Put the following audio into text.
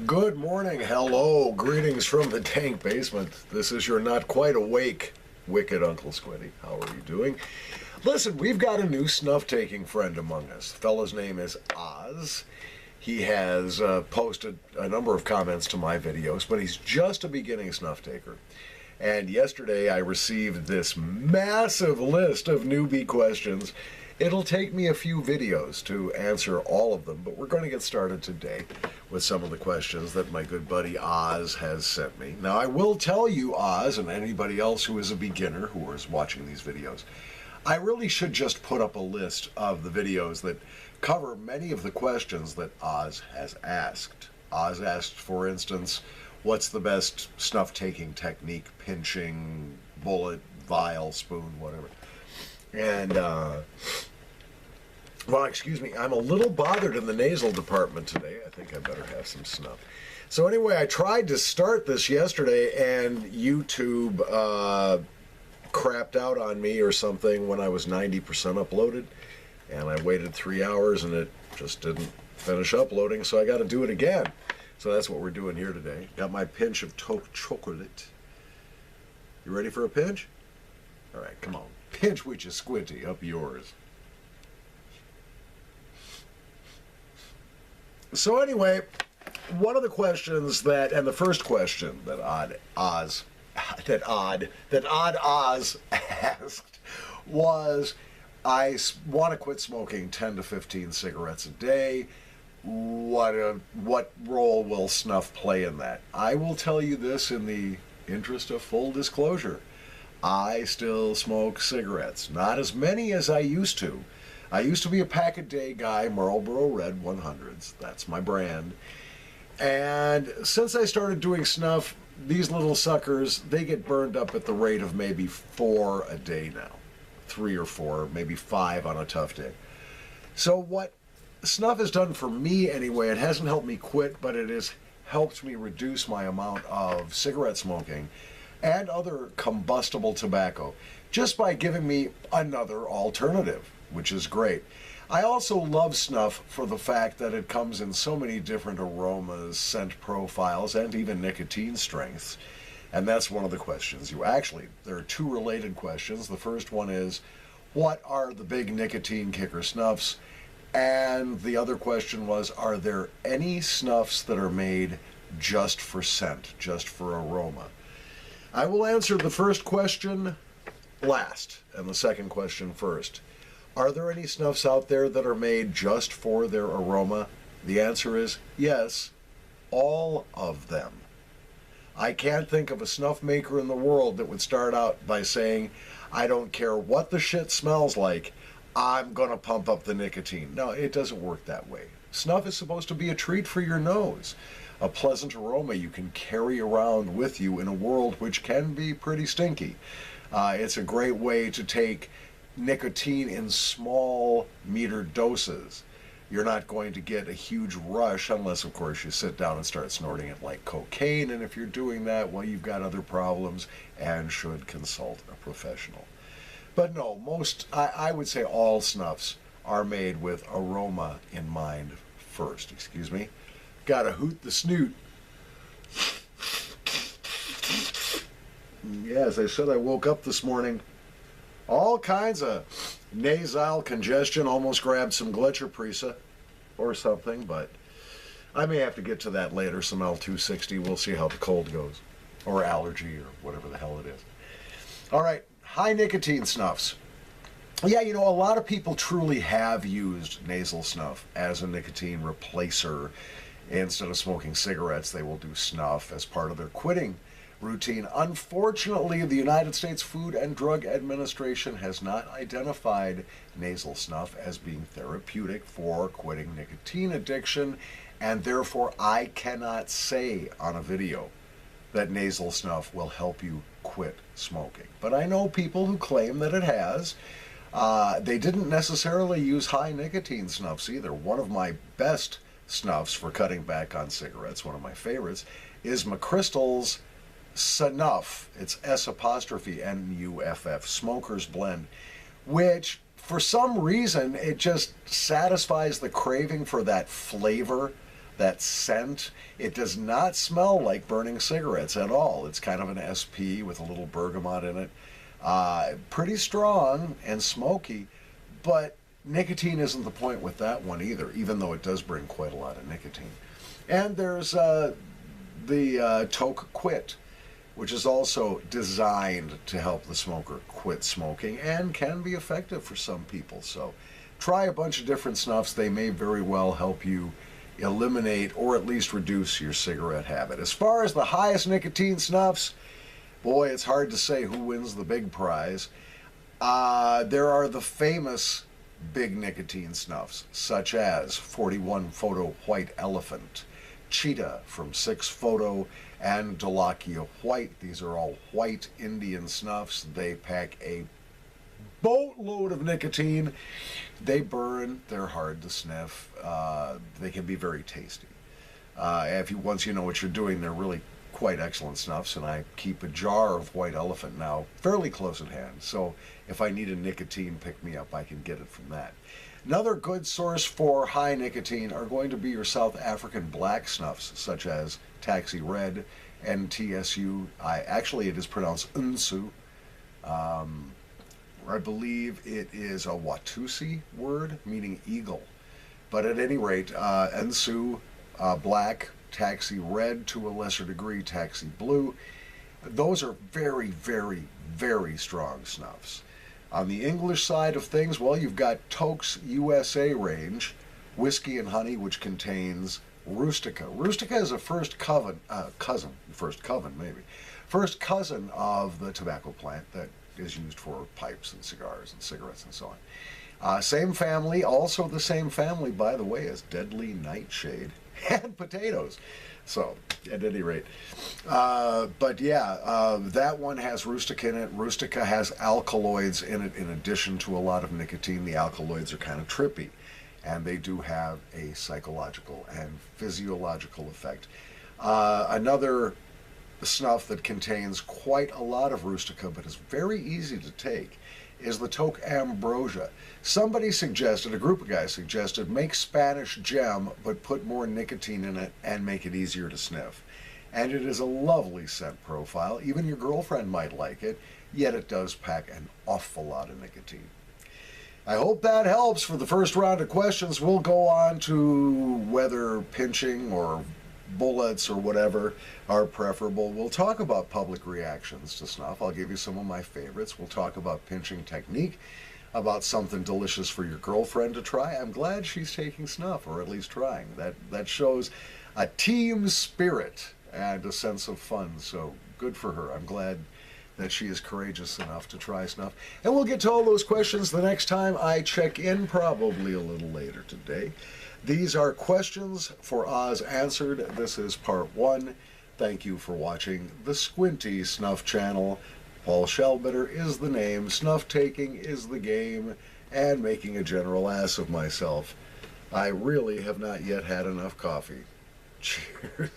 Good morning, hello, greetings from the dank basement. This is your not quite awake, wicked Uncle Squiddy. How are you doing? Listen, we've got a new snuff-taking friend among us. The fellow's name is Oz. He has posted a number of comments to my videos, but he's just a beginning snuff taker. And yesterday I received this massive list of newbie questions. It'll take me a few videos to answer all of them, but we're going to get started today with some of the questions that my good buddy Oz has sent me. Now, I will tell you, Oz, and anybody else who is a beginner who is watching these videos, I really should just put up a list of the videos that cover many of the questions that Oz has asked. Oz asked, for instance, what's the best snuff-taking technique, pinching, bullet, vial, spoon, whatever. And, well, excuse me, I'm a little bothered in the nasal department today. I think I better have some snuff. So anyway, I tried to start this yesterday, and YouTube crapped out on me or something when I was 90% uploaded. And I waited 3 hours, and it just didn't finish uploading, so I got to do it again. So that's what we're doing here today. Got my pinch of chocolate. You ready for a pinch? All right, come on. Pinch with your squinty, up yours. So anyway, one of the questions that, and the first question that Oz asked was, I want to quit smoking 10 to 15 cigarettes a day. What role will snuff play in that? I will tell you this in the interest of full disclosure. I still smoke cigarettes. Not as many as I used to. I used to be a pack-a-day guy, Marlboro Red 100s. That's my brand. And since I started doing snuff, these little suckers, they get burned up at the rate of maybe 4 a day now. 3 or 4, maybe 5 on a tough day. So what snuff has done for me anyway, it hasn't helped me quit, but it has helped me reduce my amount of cigarette smoking and other combustible tobacco, just by giving me another alternative, which is great. I also love snuff for the fact that it comes in so many different aromas, scent profiles, and even nicotine strengths. And that's one of the questions there are 2 related questions. The first one is, what are the big nicotine kicker snuffs? And the other question was, are there any snuffs that are made just for scent, just for aroma? I will answer the first question last, and the second question first. Are there any snuffs out there that are made just for their aroma? The answer is yes, all of them. I can't think of a snuff maker in the world that would start out by saying, I don't care what the shit smells like, I'm going to pump up the nicotine. No, it doesn't work that way. Snuff is supposed to be a treat for your nose, a pleasant aroma you can carry around with you in a world which can be pretty stinky. It's a great way to take nicotine in small metered doses. You're not going to get a huge rush unless, of course, you sit down and start snorting it like cocaine. And if you're doing that, well, you've got other problems and should consult a professional. But no, I would say all snuffs are made with aroma in mind first. Excuse me. Gotta hoot the snoot. Yeah, as I said, I woke up this morning, all kinds of nasal congestion, almost grabbed some Glitcherprisa or something, but I may have to get to that later, some L260. We'll see how the cold goes, or allergy, or whatever the hell it is. All right, high nicotine snuffs. Yeah, you know, a lot of people truly have used nasal snuff as a nicotine replacer. Instead of smoking cigarettes, they will do snuff as part of their quitting routine. Unfortunately, the United States Food and Drug Administration has not identified nasal snuff as being therapeutic for quitting nicotine addiction, and therefore I cannot say on a video that nasal snuff will help you quit smoking. But I know people who claim that it has. They didn't necessarily use high nicotine snuffs either. One of my best snuffs for cutting back on cigarettes, one of my favorites, is McChrystal's Snuff. It's S''N''U''F, Smoker's Blend, which for some reason it just satisfies the craving for that flavor that scent. It does not smell like burning cigarettes at all. It's kind of an SP with a little bergamot in it. Pretty strong and smoky, but nicotine isn't the point with that one either, even though it does bring quite a lot of nicotine. And there's the Toke Quit, which is also designed to help the smoker quit smoking and can be effective for some people. So try a bunch of different snuffs. They may very well help you eliminate or at least reduce your cigarette habit. As far as the highest nicotine snuffs, boy, it's hard to say who wins the big prize. There are the famous big nicotine snuffs, such as 41 Photo White Elephant, Cheetah from 6 Photo, and Dalakia White. These are all white Indian snuffs. They pack a boatload of nicotine. They burn. They're hard to sniff. They can be very tasty. Once you know what you're doing, they're really quite excellent snuffs, and I keep a jar of White Elephant now fairly close at hand. So if I need a nicotine pick-me-up, I can get it from that. Another good source for high nicotine are going to be your South African black snuffs, such as Taxi Red, NTSU. Actually, it is pronounced Unsu. I believe it is a Watusi word, meaning eagle. But at any rate, Unsu Black, Taxi Red, to a lesser degree, Taxi Blue. Those are very, very, very strong snuffs. On the English side of things, well, you've got Toke's USA range, Whiskey and Honey, which contains Rustica. Rustica is a first cousin of the tobacco plant that is used for pipes and cigars and cigarettes and so on. Same family, also the same family, by the way, as Deadly Nightshade and potatoes. So, at any rate. But yeah, that one has Rustica in it. Rustica has alkaloids in it in addition to a lot of nicotine. The alkaloids are kind of trippy, and they do have a psychological and physiological effect. Another snuff that contains quite a lot of Rustica, but is very easy to take, is the Toke Ambrosia. Somebody suggested, a group of guys suggested, make Spanish gem, but put more nicotine in it and make it easier to sniff. And it is a lovely scent profile. Even your girlfriend might like it, yet it does pack an awful lot of nicotine. I hope that helps. For the first round of questions, we'll go on to whether pinching or bullets or whatever are preferable. We'll talk about public reactions to snuff. I'll give you some of my favorites. We'll talk about pinching technique, about something delicious for your girlfriend to try. I'm glad she's taking snuff, or at least trying. That shows a team spirit and a sense of fun, so good for her. I'm glad that she is courageous enough to try snuff. And we'll get to all those questions the next time I check in, probably a little later today. These are questions for Oz Answered. This is part 1. Thank you for watching the Squinty Snuff Channel. Paul Shelbitter is the name, snuff taking is the game, and making a general ass of myself. I really have not yet had enough coffee. Cheers.